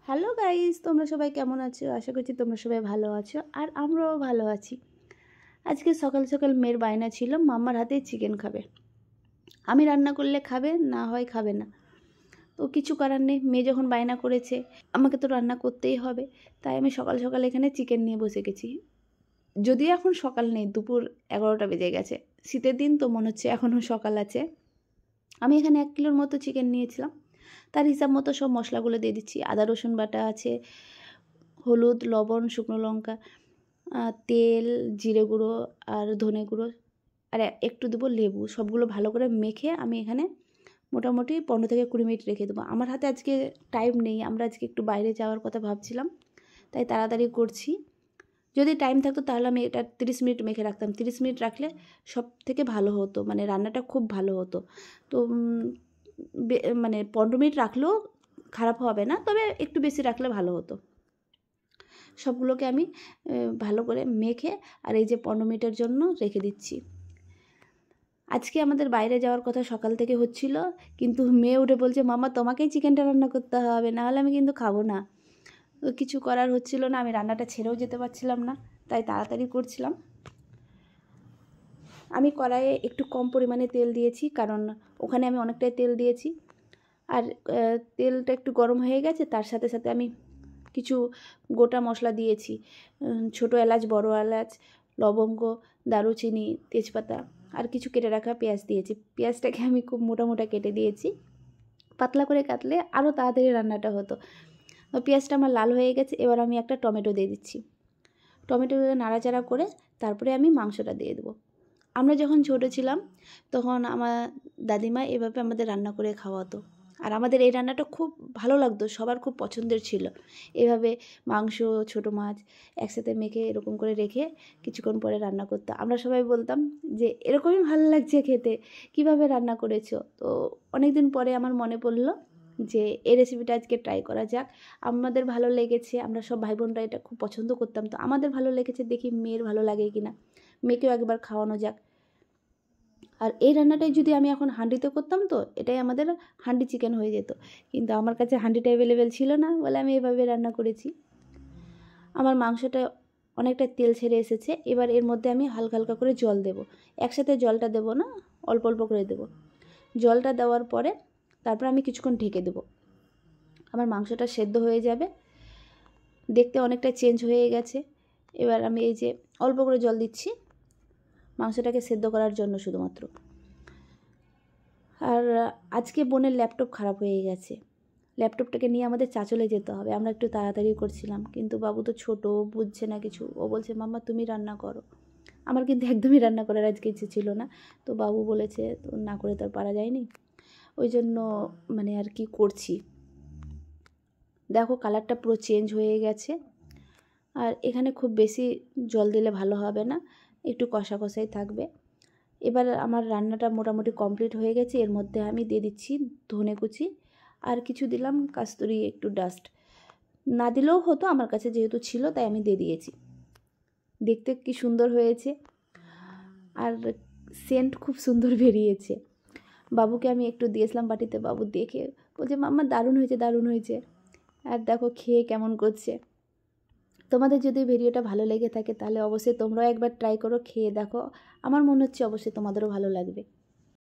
Hello guys, তোমরা সবাই কেমন আছো? আশা করছি তোমরা সবাই ভালো আছো আর আমরাও ভালো আছি। আজকে সকাল সকাল মেয়ের বায়না ছিল মাম্মার হাতে চিকেন খাবে। আমি রান্না করলে খাবে, না হয় খাবে না। তো কিছু করার নেই, মেয়ে যখন বায়না করেছে আমাকে তো রান্না করতেই হবে। তাই আমি সকাল সকাল এখানে চিকেন নিয়ে বসে গেছি। যদিও এখন সকাল নেই, দুপুর 11টা বেজে গেছে। শীতের দিন তো মনে হচ্ছে এখনও সকাল আছে। আমি এখানে 1 কিলোর মতো চিকেন নিয়েছিলাম। তার হিসাব মতো সব মশলাগুলো দিয়ে দিচ্ছি। আদা রসুন বাটা আছে, হলুদ, লবণ, শুকনো লঙ্কা, তেল, জিরে গুঁড়ো আর ধনে গুঁড়ো আর একটু দেবো লেবু। সবগুলো ভালো করে মেখে আমি এখানে মোটামুটি 15 থেকে 20 মিনিট রেখে দেবো। আমার হাতে আজকে টাইম নেই, আমরা আজকে একটু বাইরে যাওয়ার কথা ভাবছিলাম, তাই তাড়াতাড়ি করছি। যদি টাইম থাকতো তাহলে আমি এটা 30 মিনিট মেখে রাখতাম। 30 মিনিট রাখলে সব থেকে ভালো হতো, মানে রান্নাটা খুব ভালো হতো। তো মানে 15 মিনিট রাখলেও খারাপ হবে না, তবে একটু বেশি রাখলে ভালো হতো। সবগুলোকে আমি ভালো করে মেখে আর এই যে 15 মিনিটের জন্য রেখে দিচ্ছি। আজকে আমাদের বাইরে যাওয়ার কথা সকাল থেকে হচ্ছিল, কিন্তু মেয়ে উঠে বলছে মামা তোমাকেই চিকেনটা রান্না করতে হবে, নাহলে আমি কিন্তু খাবো না। তো কিছু করার হচ্ছিল না, আমি রান্নাটা ছেড়েও যেতে পারছিলাম না, তাই তাড়াতাড়ি করছিলাম। আমি কড়াইয়ে একটু কম পরিমাণে তেল দিয়েছি, কারণ ওখানে আমি অনেকটাই তেল দিয়েছি। আর তেলটা একটু গরম হয়ে গেছে, তার সাথে সাথে আমি কিছু গোটা মশলা দিয়েছি। ছোটো এলাচ, বড় এলাচ, লবঙ্গ, দারুচিনি, তেজপাতা আর কিছু কেটে রাখা পেঁয়াজ দিয়েছি। পেঁয়াজটাকে আমি খুব মোটা মোটা কেটে দিয়েছি, পাতলা করে কাটলে আরও তাড়াতাড়ি রান্নাটা হতো। পেঁয়াজটা আমার লাল হয়ে গেছে, এবার আমি একটা টমেটো দিয়ে দিচ্ছি। টমেটো নাড়াচাড়া করে তারপরে আমি মাংসটা দিয়ে দেবো। আমরা যখন ছোটো ছিলাম তখন আমার দাদিমা এভাবে আমাদের রান্না করে খাওয়াতো, আর আমাদের এই রান্নাটা খুব ভালো লাগতো, সবার খুব পছন্দের ছিল। এভাবে মাংস, ছোটো মাছ একসাথে মেখে এরকম করে রেখে কিছুক্ষণ পরে রান্না করতো। আমরা সবাই বলতাম যে এরকমই ভালো লাগছে খেতে, কিভাবে রান্না করেছো। তো অনেক দিন পরে আমার মনে পড়লো যে এই রেসিপিটা আজকে ট্রাই করা যাক। আমাদের ভালো লেগেছে, আমরা সব ভাই বোনরা এটা খুব পছন্দ করতাম, তো আমাদের ভালো লেগেছে, দেখি মেয়ের ভালো লাগে কি না, মেয়েকেও একবার খাওয়ানো যাক। আর এই রান্নাটাই যদি আমি এখন হাঁডিতে করতাম তো এটাই আমাদের হাঁডি চিকেন হয়ে যেত, কিন্তু আমার কাছে হাঁডিটা অ্যাভেলেবেল ছিল না বলে আমি এভাবে রান্না করেছি। আমার মাংসটা অনেকটা তেল ছেড়ে এসেছে, এবার এর মধ্যে আমি হালকা হালকা করে জল দেব। একসাথে জলটা দেব না, অল্প অল্প করে দেব। জলটা দেওয়ার পরে তারপর আমি কিছুক্ষণ ঢেকে দেব। আমার মাংসটা সেদ্ধ হয়ে যাবে, দেখতে অনেকটা চেঞ্জ হয়ে গেছে। এবার আমি এই যে অল্প করে জল দিচ্ছি মাংসটাকে সেদ্ধ করার জন্য শুধুমাত্র। আর আজকে বোনের ল্যাপটপ খারাপ হয়ে গেছে, ল্যাপটপটাকে নিয়ে আমাদের চাঁচলে যেতে হবে। আমরা একটু তাড়াতাড়ি করছিলাম, কিন্তু বাবু তো ছোটো, বুঝছে না কিছু। ও বলছে মাম্মা তুমি রান্না করো। আমার কিন্তু একদমই রান্না করার আজকে ইচ্ছে ছিল না, তো বাবু বলেছে তো না করে তো আর পারা যায়নি, ওই জন্য মানে আর কি করছি। দেখো কালারটা পুরো চেঞ্জ হয়ে গেছে। আর এখানে খুব বেশি জল দিলে ভালো হবে না, একটু কষা কষাই থাকবে। এবার আমার রান্নাটা মোটামুটি কমপ্লিট হয়ে গেছে। এর মধ্যে আমি দিয়ে দিচ্ছি ধনে কুচি আর কিছু দিলাম কাস্তুরি একটু ডাস্ট। না দিলেও হতো, আমার কাছে যেহেতু ছিল তাই আমি দিয়ে দিয়েছি। দেখতে কি সুন্দর হয়েছে, আর সেন্ট খুব সুন্দর বেরিয়েছে। বাবুকে আমি একটু দিয়েছিলাম বাটিতে, বাবু দেখে বলছে মাম্মা দারুণ হয়েছে, দারুণ হয়েছে। আর দেখো খেয়ে কেমন করছে। তোমাদের যদি ভিডিওটা ভালো লেগে থাকে তাহলে অবশ্যই তোমরাও একবার ট্রাই করো, খেয়ে দেখো। আমার মনে হচ্ছে অবশ্যই তোমাদেরও ভালো লাগবে।